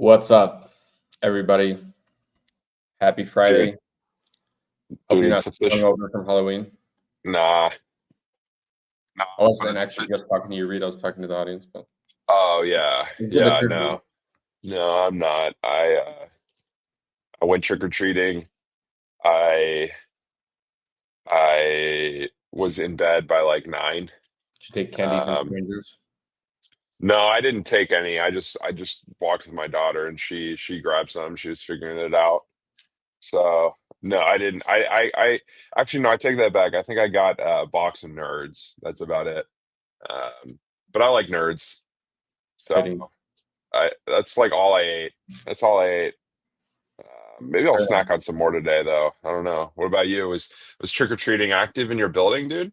What's up, everybody? Happy Dude, Friday. Hope you're dude, not it's official. hungover from Halloween. Nah, nah, I but wasn't it's actually official. just talking to you, Reed. I was talking to the audience, but Oh yeah, it's good that yeah. you're here. No, I'm not. I went trick or treating. I I was in bed by like 9. Did you take candy from Um, strangers? no, I didn't take any. I just walked with my daughter and she grabbed some. She was figuring it out. So no, I didn't. I actually no. I take that back. I think I got a box of Nerds. That's about it. But I like Nerds. So. Fitting. That's like all I ate. That's all I ate. Maybe I'll Fair enough. snack on some more today, though. I don't know. What about you? Was trick or treating active in your building, dude?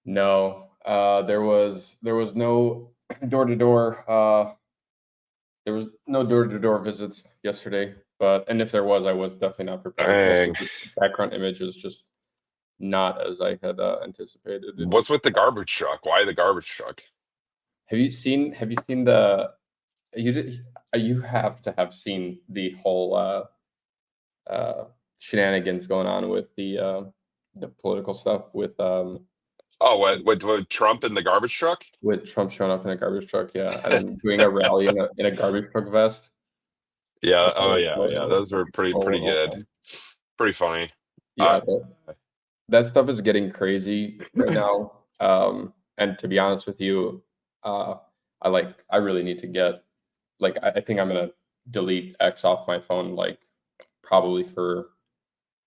No, there was no door to door. There was no door to door visits yesterday, and if there was, I was definitely not prepared. Also, Dang. the background image is just not as I had anticipated. It What's with the garbage truck? Why the garbage truck? Have you seen the you did you have to have seen the whole shenanigans going on with the political stuff Oh, what Trump in the garbage truck? with Trump showing up in a garbage truck, yeah, and then doing a rally in a garbage truck vest. I Yeah. thought Oh, it was yeah. so, Yeah. that was Those were so pretty good. awesome. Pretty funny. Yeah, Uh, that stuff is getting crazy right now. And to be honest with you, uh, I really need to get I think I'm gonna delete X off my phone probably for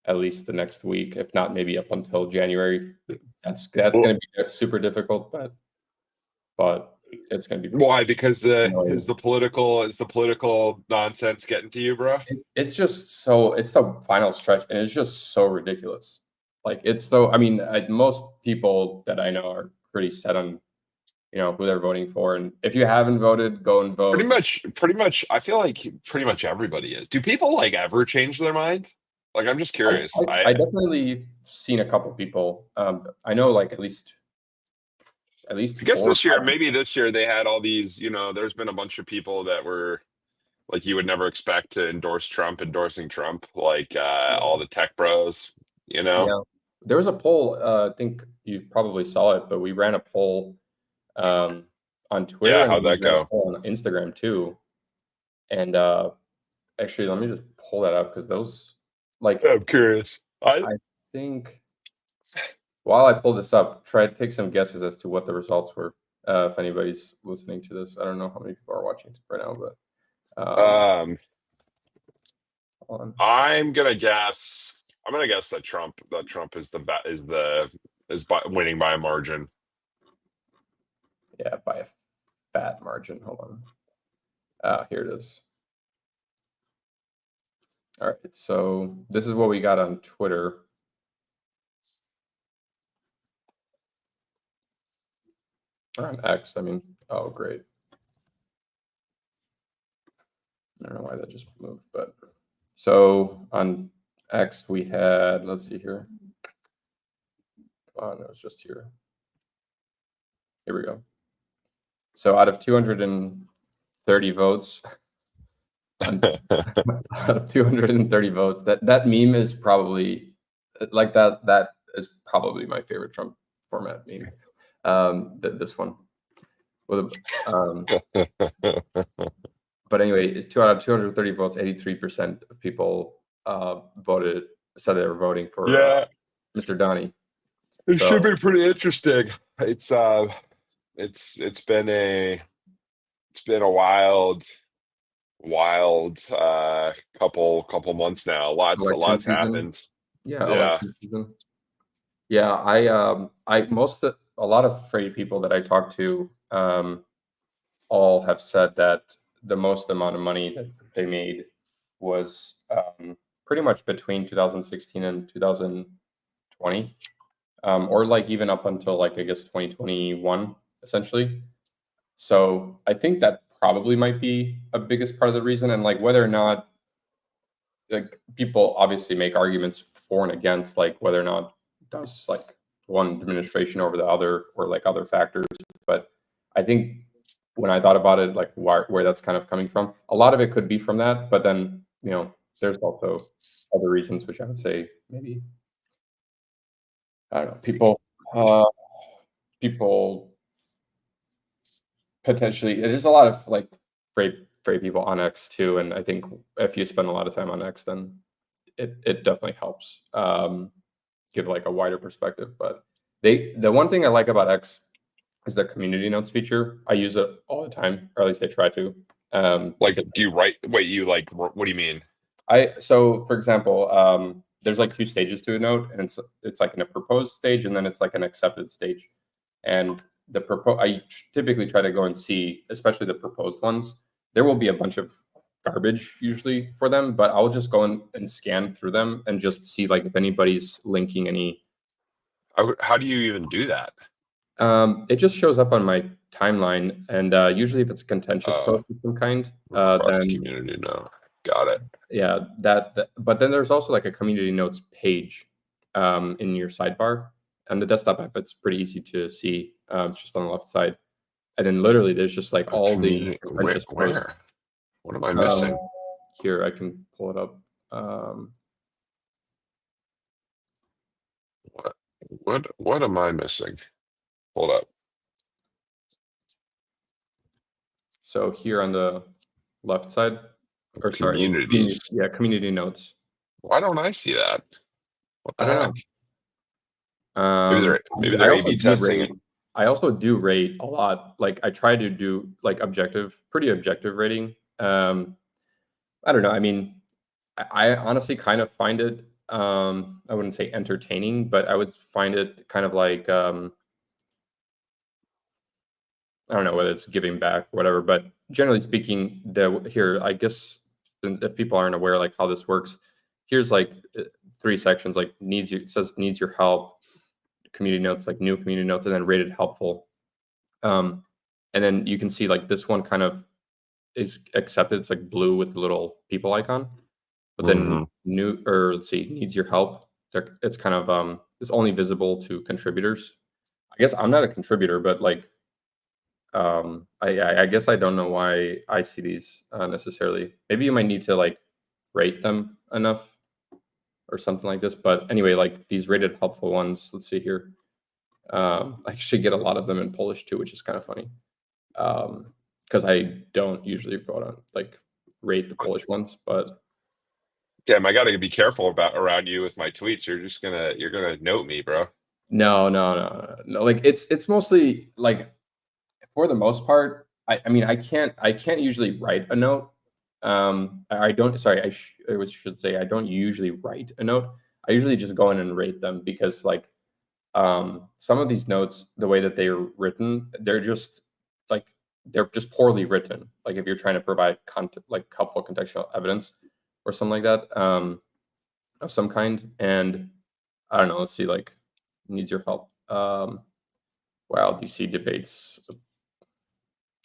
at least the next week, if not maybe up until January. That's well, gonna be super difficult, but it's gonna be why? Because annoying. is the political nonsense getting to you, bro? It's the final stretch, and it's just so ridiculous. I mean, most people that I know are pretty set on who they're voting for, and if you haven't voted, go and vote. Pretty much. I feel like pretty much everybody is. Do people like ever change their mind? Like, I'm just I, curious. I, I definitely seen a couple people. I know at least I guess four or this year, five. maybe this year they had all these. There's been a bunch of people that were like you would never expect to endorse Trump, endorsing Trump, like all the tech bros. You know? Yeah, there was a poll. I think you probably saw it, but we ran a poll um, on Twitter Yeah. and How'd we that ran a go? poll on Instagram too. And actually, let me just pull that up because like, I'm curious. I I think while I pull this up, try to take some guesses as to what the results were. If anybody's listening to this, I don't know how many people are watching right now, but um hold on. I'm gonna guess. I'm gonna guess that Trump is winning by a margin. Yeah, by a fat margin. Hold on. Here it is. All right, so this is what we got on Twitter. Or on X, I mean. Oh, great. I don't know why that just moved, but so on X we had, let's see here. Come on, it was just here. Here we go. So out of 230 votes, out of 230 votes, that meme is probably like that. That is probably my favorite Trump format meme. This one. Well, but anyway, it's two out of 230 votes. 83% of people said they were voting for Yeah, Mr. Donnie. it should So be pretty interesting. It's been a wild couple months now. A election lot's season, happened. yeah, Yeah. election season. Yeah, a lot of Freddie people that I talked to all have said that the most amount of money that they made was pretty much between 2016 and 2020, or even up until I guess 2021, essentially. So I think that probably might be a biggest part of the reason, and whether or not people obviously make arguments for and against whether or not does one administration over the other or other factors, but I think when I thought about it, like where that's kind of coming from. A lot of it could be from that, but then there's also other reasons which I would say maybe I don't know people potentially. There's a lot of like great people on X too, and I think if you spend a lot of time on X, then it definitely helps give like a wider perspective. But the one thing I like about X is the community notes feature. I use it all the time, or at least I try to. Like, Because do you write? Wait, you like? What do you mean? so for example, there's like two stages to a note, and it's like in a proposed stage, and then it's like an accepted stage. And I typically try to go and see, especially the proposed ones. There will be a bunch of garbage usually for them, but I'll just go and scan through them and just see like if anybody's linking any. How do you even do that? It just shows up on my timeline, and usually if it's a contentious post of some kind, Request then community note. Got it. yeah, but then there's also like a community notes page in your sidebar. On the desktop app, it's pretty easy to see. It's just on the left side, and then literally there's just like A all the community. contentious Where? posts. What am I missing? Here, I can pull it up. What am I missing? Hold up. So here on the left side, or sorry, Communities. community notes. Why don't I see that? What I the don't heck? know. Maybe I they're also A/B do testing rate. it. I also do rate a lot. Like I try to do like pretty objective rating. I don't know. I mean, I honestly kind of find it. I wouldn't say entertaining, but I would find it kind of like I don't know whether it's giving back or whatever. But generally speaking, here I guess if people aren't aware like how this works, here's like three sections like it says needs your help, community notes, like new community notes, and then rated helpful. And then you can see like this one kind of is accepted. It's like blue with the little people icon. But then let's see, needs your help. It's kind of it's only visible to contributors. I guess I'm not a contributor, but like I guess I don't know why I see these necessarily. Maybe you might need to like rate them enough or something like this. But anyway, like these rated helpful ones. Let's see here. I actually get a lot of them in Polish too, which is kind of funny. Because I don't usually vote on like rate the Polish ones, but Damn, I gotta be careful around you with my tweets. You're gonna note me, bro. no. Like it's mostly like for the most part. I mean I can't usually write a note. I don't. Sorry, should say I don't usually write a note. I usually just go in and rate them because like some of these notes, the way that they're written, like they're just poorly written. Like if you're trying to provide content, like helpful contextual evidence or something like that of some kind. And I don't know. Let's see. Like needs your help. Wow, DC debates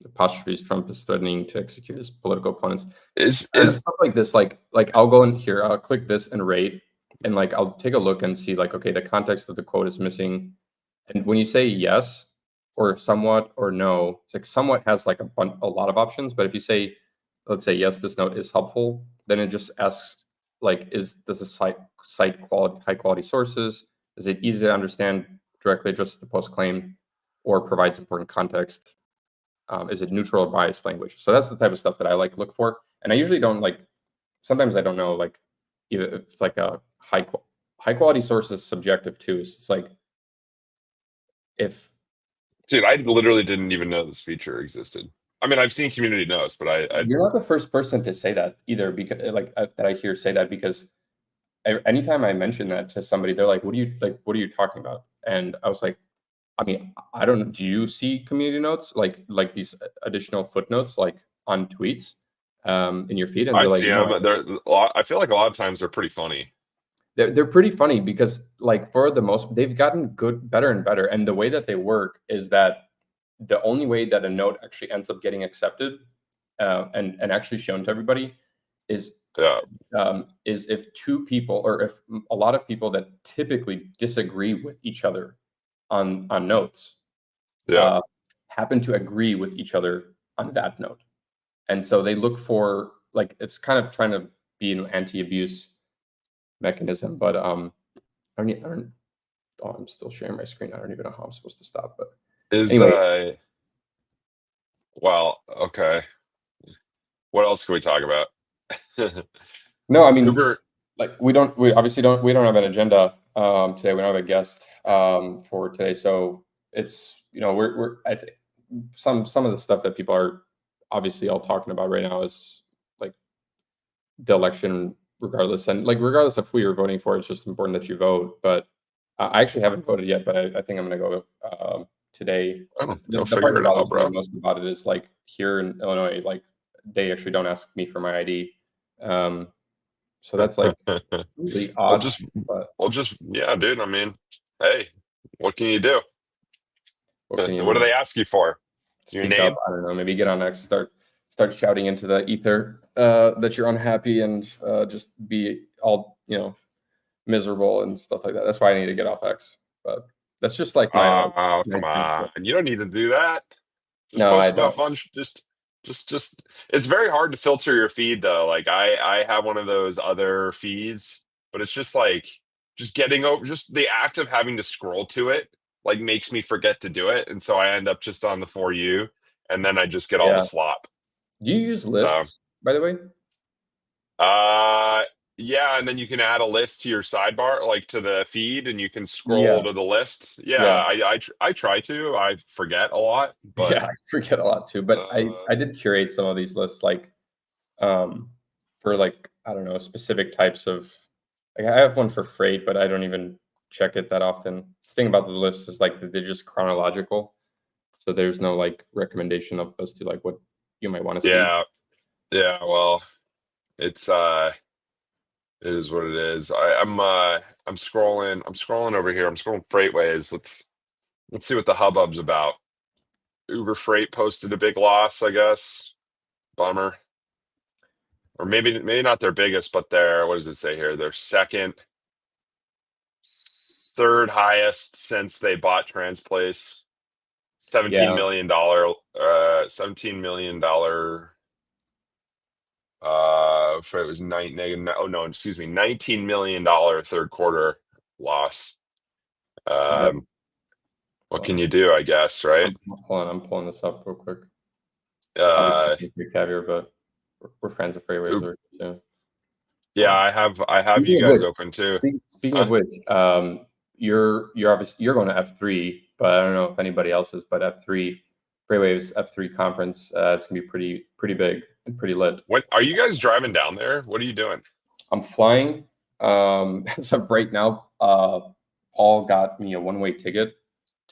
apostrophes Trump is threatening to execute his political opponents. Is Stuff like this. Like I'll go in here. I'll click this and rate, and like I'll take a look and see like okay, the context of the quote is missing. And when you say yes or somewhat or no, it's like somewhat has like a lot of options. But if you say, let's say yes, this note is helpful, then it just asks like, does this cite high quality sources? Is it easy to understand? Directly addresses the post claim, or provides important context? Is it neutral or biased language? So that's the type of stuff that I like look for. And I usually don't like. Sometimes I don't know like if it's like a high quality source is subjective too. So it's like if dude, I literally didn't even know this feature existed. I mean, I've seen community notes, but I you're not the first person to say that either, because like that I hear say that because anytime I mention that to somebody, they're like, what are you talking about?" And I was like, I mean, I don't know. Do you see community notes like these additional footnotes like on tweets in your feed? And I they're like, see no, them. I feel like a lot of times they're pretty funny. they're pretty funny because like for the most, they've gotten better and better. And the way that they work is that the only way that a note actually ends up getting accepted and actually shown to everybody is Yeah, is if two people or if a lot of people that typically disagree with each other on notes yeah. uh, happen to agree with each other on that note. And so they look for, like, it's kind of trying to be an anti-abuse mechanism, but I don't oh, I'm still sharing my screen. I don't even know how I'm supposed to stop, but Is anyway. well, okay. What else can we talk about? No, I mean, Uber. like, we obviously don't have an agenda today. We don't have a guest for today, so it's, we're I think some of the stuff that people are obviously all talking about right now is like the election, regardless, and like regardless of who you're voting for, it's just important that you vote. But I actually haven't voted yet, but I think I'm going to go today. Oh, The, go the part figure that it out, bothers me bro. most about it is, like, here in Illinois, like, they actually don't ask me for my ID. Um, so that's like really Well, odd. just, But yeah, dude. I mean, hey, what can you do? what can you What do do? they ask you for? Your Speak up. name? I don't know. Maybe get on X, start shouting into the ether that you're unhappy, and just be all, miserable and stuff like that. That's why I need to get off X. But that's just like Oh, my come friendship. on. You don't need to do that. Just No, I post about don't. fun. Just. It's very hard to filter your feed though. Like I have one of those other feeds, but it's just like just getting over just the act of having to scroll to it like makes me forget to do it, and so I end up just on the for you, and then I just get all the Yeah. slop. Do you use So. lists, by the way? Uh, yeah, and then you can add a list to your sidebar, like to the feed, and you can scroll Yeah. to the list. Yeah, Yeah. I try to. I forget a lot, but Yeah. I forget a lot too. But uh, I did curate some of these lists, like, um for, like, I don't know, specific types of, like, I have one for freight, but I don't even check it that often. The thing about the list is, like, that they're just chronological. So there's no, like, recommendation of as to, like, what you might want to see. yeah, yeah. Well, it's it is what it is. I'm scrolling. I'm scrolling over here. I'm scrolling Freightways. Let's see what the hubbub's about. Uber Freight posted a big loss, I guess. Bummer. Or maybe not their biggest, but their what does it say here? Their second, third highest since they bought Transplace. Yeah. $17 million for it was oh no, excuse me, $19 million third quarter loss. Yep. What Hold can on. you do, I guess, right? Hold on. I'm pulling this up real quick. Obviously, Uh it's big caviar, but we're friends of Freightways Oop. or too. Yeah, Hold on. I have you Speaking of guys which, open too. speaking of Huh? which, you're obviously you're going to F3, but I don't know if anybody else is. But F3, Freightwaves F3 conference, it's gonna be pretty big and pretty lit. What are you guys driving down there? What are you doing? I'm flying. So right now, Paul got me a one-way ticket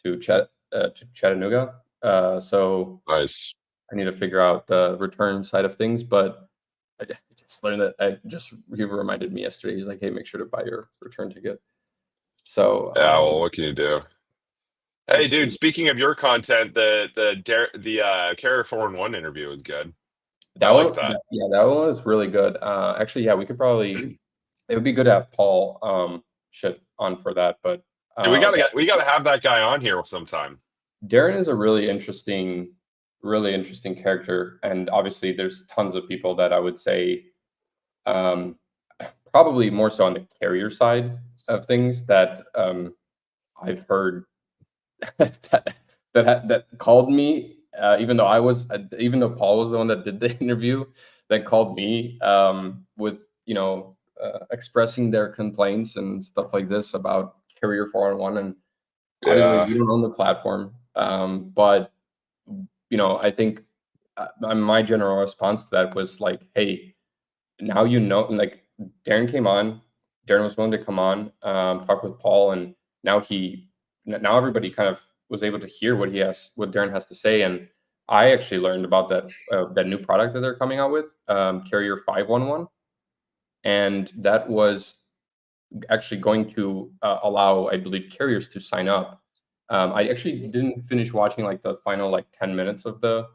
to Chattanooga. So Nice. I need to figure out the return side of things, but I just learned that he reminded me yesterday. He's like, "Hey, make sure to buy your return ticket." So Yeah, well, what can you do? we'll Hey, dude. see. Speaking of your content, the Carrier 4-in-1 interview was good. That I like one, that. yeah, that one was really good. Actually, yeah, we could probably. It would be good to have Paul shit on for that, but Dude, uh, we gotta have that guy on here sometime. Darren is a really interesting character, and obviously, there's tons of people that I would say, um, probably more so on the carrier side of things, that I've heard that called me, even though Paul was the one that did the interview, that called me, with, expressing their complaints and stuff like this about Carrier 4-in-1, and obviously Yeah, we don't own the platform, but I think, my general response to that was like, hey, now and like, Darren came on. Darren was willing to come on, talk with Paul, and now now everybody kind of was able to hear what Darren has to say, and I actually learned about that new product that they're coming out with, Carrier 511, and that was actually going to allow, I believe, carriers to sign up. I actually didn't finish watching, like, the final, like, 10 minutes of the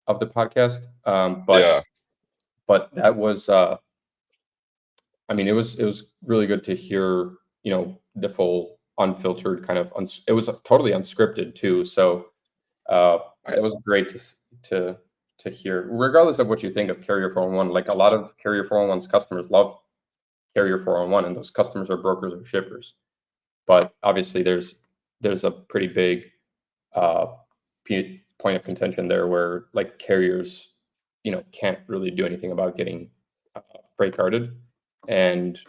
podcast, but yeah. that was, I mean, it was really good to hear, the full unfiltered kind of, it was totally unscripted too. So I, that was great to to hear, regardless of what you think of Carrier 411. Like a lot of Carrier 411's customers love Carrier 411, and those customers are brokers or shippers. But obviously, there's a pretty big uh, point of contention there where like carriers, can't really do anything about getting freight carded, and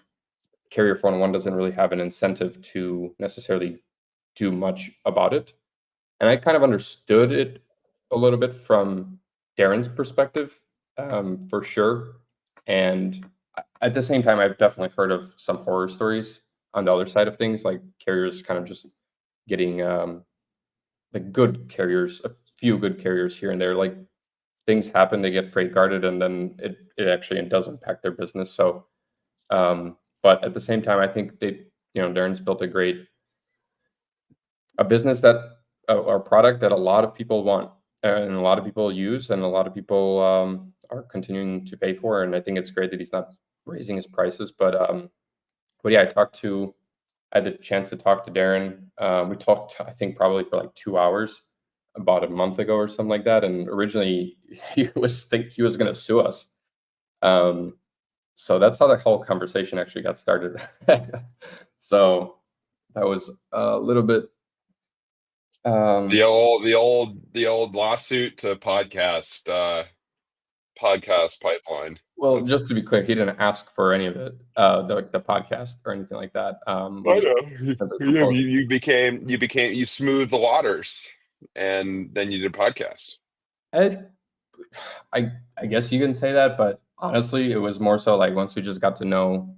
Carrier 411 doesn't really have an incentive to necessarily do much about it. And I kind of understood it a little bit from Darren's perspective, for sure. And at the same time, I've definitely heard of some horror stories on the other side of things, like carriers kind of just getting like good carriers, a few good carriers here and there. Like things happen, they get freight guarded, and then it actually does impact their business. So, but at the same time, I think Darren's built a business that or product that a lot of people want and a lot of people use and a lot of people are continuing to pay for. And I think it's great that he's not raising his prices. But yeah, I had the chance to talk to Darren. We talked, I think, probably for like 2 hours about a month ago or something like that. And originally, he was going to sue us. So that's how the whole conversation actually got started. So that was a little bit. The old lawsuit to podcast pipeline. Well, just to be clear, he didn't ask for any of it, the podcast or anything like that. I know. You smoothed the waters, and then you did a podcast. I guess you can say that, but honestly, it was more so like once we just got to know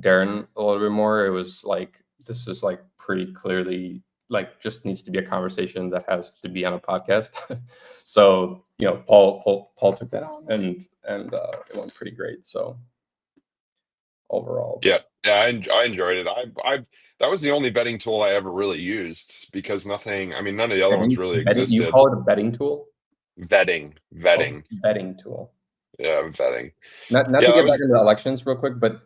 Darren a little bit more, it was like this is like pretty clearly like just needs to be a conversation that has to be on a podcast. So Paul took that on, and it went pretty great. So overall, Yeah, I enjoyed it. I that was the only betting tool I ever really used because nothing. I mean, none of the other ones really you existed. call it a betting tool? Vetting. Oh, vetting tool. Yeah, vetting. Not Yeah, to get back into elections real quick, but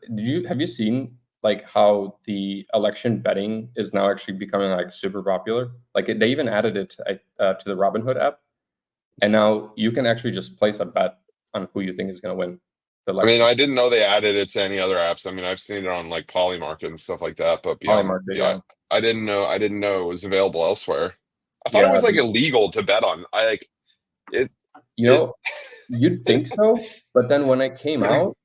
have you seen like how the election betting is now actually becoming like super popular? Like they even added it to the Robinhood app, and now you can actually just place a bet on who you think is going to win the I mean, election. I didn't know they added it to any other apps. I mean, I've seen it on like Polymarket and stuff like that, but Polymarket, yeah. I didn't know it was available elsewhere. I thought it Yeah, was like illegal to bet on. I like it. You'd think so, but then when it came out,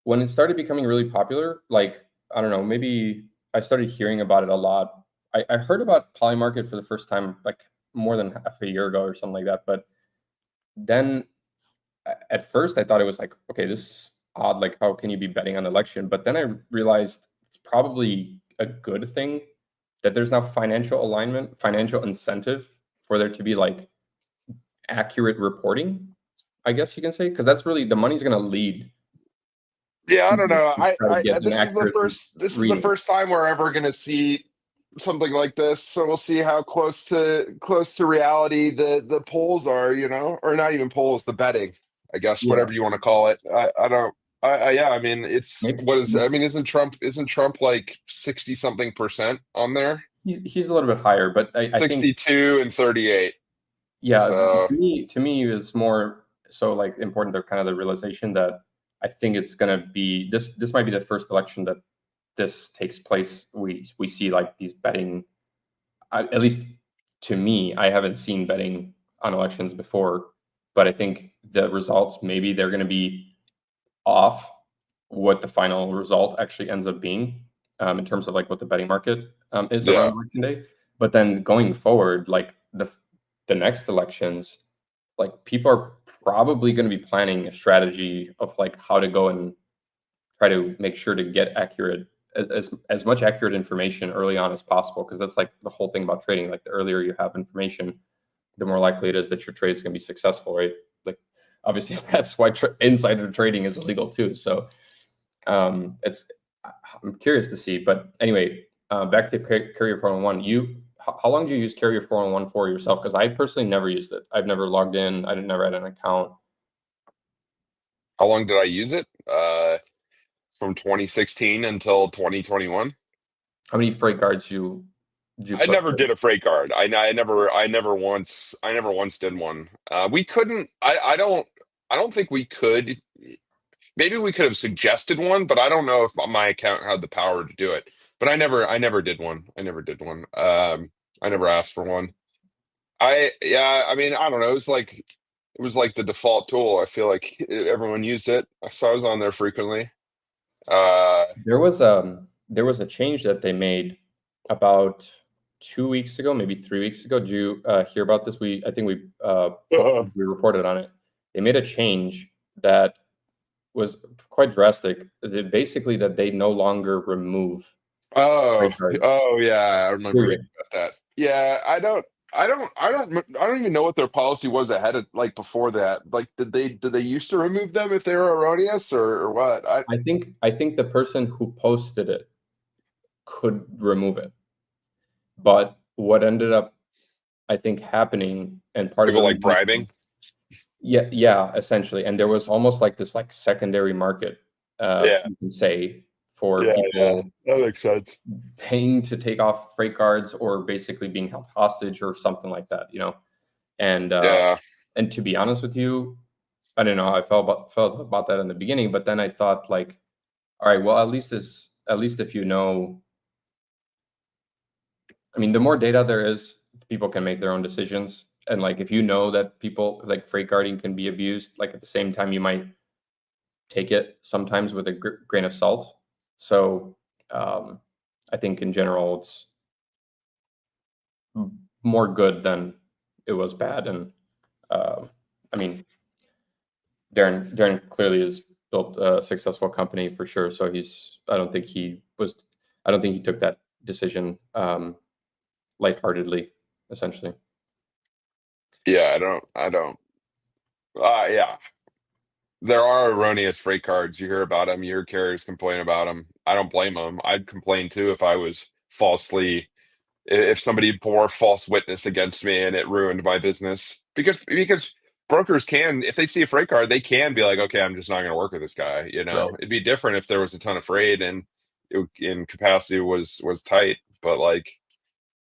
when it started becoming really popular, like I don't know, maybe I started hearing about it a lot. I heard about Polymarket for the first time like more than half a year ago or something like that. But then at first I thought it was like, okay, this is odd. Like, how can you be betting on election? But then I realized it's probably a good thing that there's now financial alignment, financial incentive for there to be like accurate reporting, I guess you can say, because that's really the money's going to lead. Yeah, I don't know. This is the first time we're ever going to see something like this. So we'll see how close to reality the polls are, or not even polls, the betting, I guess, whatever you want to call it. I don't. Yeah, I mean, isn't Trump like 60 something percent on there? He's a little bit higher, but I 62 think, and 38. Yeah, so, to me, it's more so like important to kind of the realization that I think it's going to be this might be the first election that this takes place. We see like these betting, at least to me, I haven't seen betting on elections before, but I think the results maybe they're going to be off what the final result actually ends up being, in terms of like what the betting market is yeah. around election day. But then going forward, like the next elections, like people are probably going to be planning a strategy of like how to go and try to make sure to get as much accurate information early on as possible, because that's like the whole thing about trading. Like the earlier you have information, the more likely it is that your trade is going to be successful, right? Like obviously that's why insider trading is illegal too. So it's I'm curious to see. But anyway, back to Carrier 411. How long do you use Carrier 411 for yourself? Because I personally never used it. I've never logged in. I didn't never had an account. How long did I use it? From 2016 until 2021. How many freight guards did you I put? never did a freight guard. I never once did one. We couldn't. I don't. I don't think we could. Maybe we could have suggested one, but I don't know if my account had the power to do it. But I never did one. I never did one. I never asked for one. Yeah, I mean, I don't know. It was like the default tool. I feel like everyone used it, so I was on there frequently. Uh, There was a change that they made about 2 weeks ago, maybe 3 weeks ago. Did you hear about this? I think uh, we reported on it. They made a change that was quite drastic. Basically, that they no longer remove oh, credit cards. oh yeah, I remember reading Period. about that. Yeah, I don't even know what their policy was ahead of like before that. Like, did they used to remove them if they were erroneous or what? I think the person who posted it could remove it, but what ended up, I think, happening, and part of People the like reason, bribing. yeah, essentially, and there was almost like this like secondary market, Yeah, you can say, for yeah, people that makes sense. paying to take off freight cards or basically being held hostage or something like that, And Yeah, and to be honest with you, I don't know how I felt about that in the beginning, but then I thought like, all right, well, at least if you know, I mean, the more data there is, people can make their own decisions. And like if you know that people like freight guarding can be abused, like at the same time you might take it sometimes with a grain of salt. So um, I think in general it's more good than it was bad. And I mean, Darren clearly has built a successful company for sure. So I don't think he took that decision lightheartedly, essentially. yeah, I don't. Yeah, there are erroneous freight cards. You hear about them. You hear carriers complain about them. I don't blame them. I'd complain too if I was falsely, if somebody bore false witness against me and it ruined my business. Because brokers can, if they see a freight card, they can be like, okay, I'm just not going to work with this guy. You know, Right. it'd be different if there was a ton of freight and capacity was tight. But like,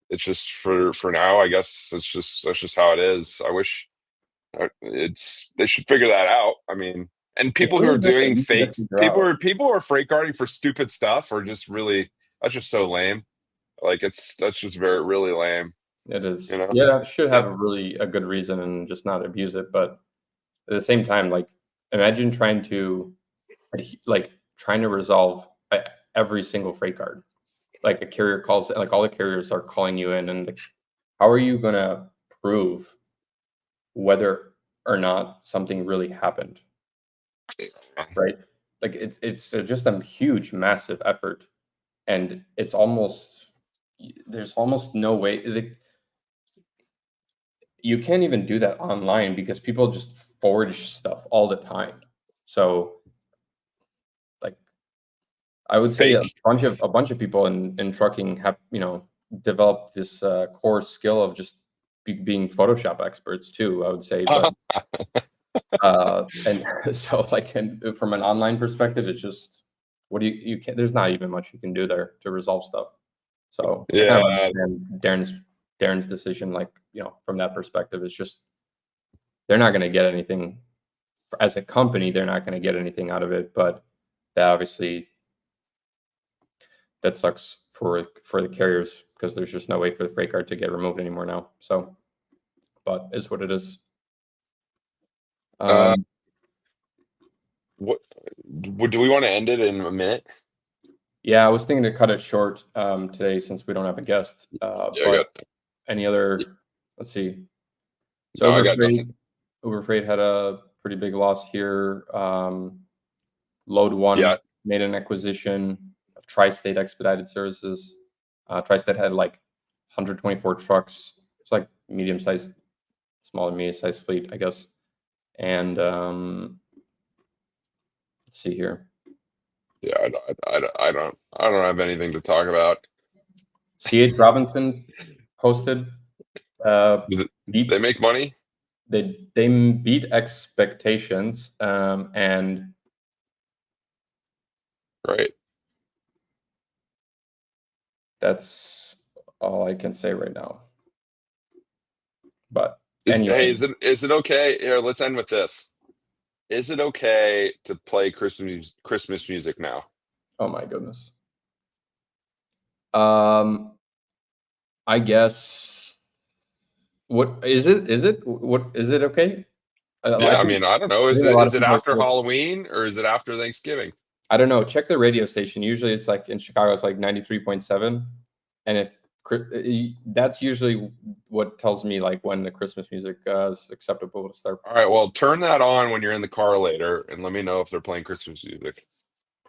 it's just for now. I guess that's just how it is. I wish. It's they should figure that out. I mean, and It's people who really are hard and doing easy to fake figure out. people who are freight guarding for stupid stuff are just really that's just so lame. Like that's just very really lame. It You is. know? Yeah, it should Yeah. have a good reason and just not abuse it. But at the same time, like imagine trying to like trying to resolve every single freight card. Like a carrier calls, like all the carriers are calling you in, and like, how are you gonna prove whether or not something really happened, right? Like it's just a huge, massive effort, and it's almost there's almost no way. Like, you can't even do that online because people just forge stuff all the time. So, like, I would say Fake. a bunch of people in trucking have developed this core skill of just being Photoshop experts too. I would say, but and so like and from an online perspective, it's just what do you can there's not even much you can do there to resolve stuff. So I kind of Yeah. understand Darren's decision, like from that perspective, it's just they're not going to get anything as a company, they're not going to get anything out of it. But that obviously that sucks for the carriers because there's just no way for the freight card to get removed anymore now. So, but is what it is. Uh, Um, what do we want to end it in a minute? yeah, I was thinking to cut it short today since we don't have a guest. Yeah, I But got any other? Let's see. So no, I got nothing. Uber Freight had a pretty big loss here. Load Yeah. One made an acquisition of Tri-State Expedited Services. Tri-State had like 124 trucks. It's like medium-sized, small and medium-sized fleet, I guess. And let's see here. Yeah, I don't have anything to talk about. C.H. Robinson posted Do they beat make money? they beat expectations, and Right. that's all I can say right now. But Hey, anyway, is it okay? Here, let's end with this. Is it okay to play Christmas music now? Oh my goodness. I guess. What is it? Is it what is it okay? Yeah, I mean, I don't know. I Is think a it lot is of it people are after still. Halloween or is it after Thanksgiving? I don't know. Check the radio station. Usually, it's like in Chicago, it's like 93.7, and if that's usually what tells me like when the Christmas music is acceptable to start. All right, well, turn that on when you're in the car later, and let me know if they're playing Christmas music.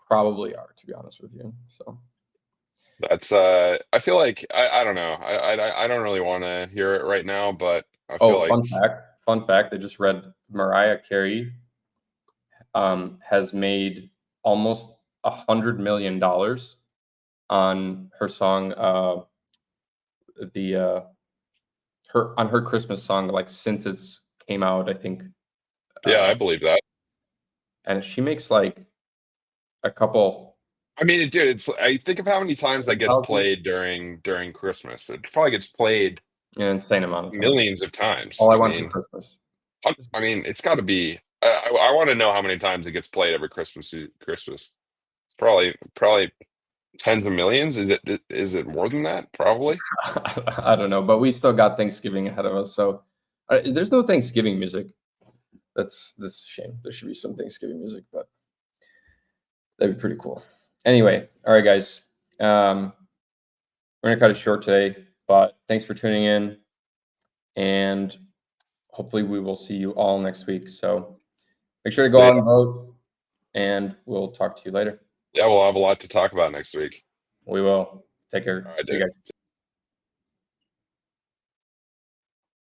Probably are, to be honest with you. So. That's I feel like I don't know. I don't really want to hear it right now, but I feel Oh, like fun fact! Fun fact! I just read Mariah Carey has made almost $100 million on her song, the her Christmas song, like since it's came out, I think, yeah, uh, I believe that. and she makes like a couple I mean, dude, it's I think of how many times that gets thousand, played during Christmas. It probably gets played an insane amount of time. millions of times. All I I want for mean, Christmas. it's got to be. I want to know how many times it gets played every Christmas. Christmas. It's probably tens of millions. Is it more than that? Probably. I don't know, but we still got Thanksgiving ahead of us, so there's no Thanksgiving music. That's a shame. There should be some Thanksgiving music, but that'd be pretty cool. Anyway, all right, guys. We're gonna cut it short today, but thanks for tuning in, and hopefully we will see you all next week. So make sure to go See, out and vote, and we'll talk to you later. yeah, we'll have a lot to talk about next week. We will. Take care. All right, See you dude. guys.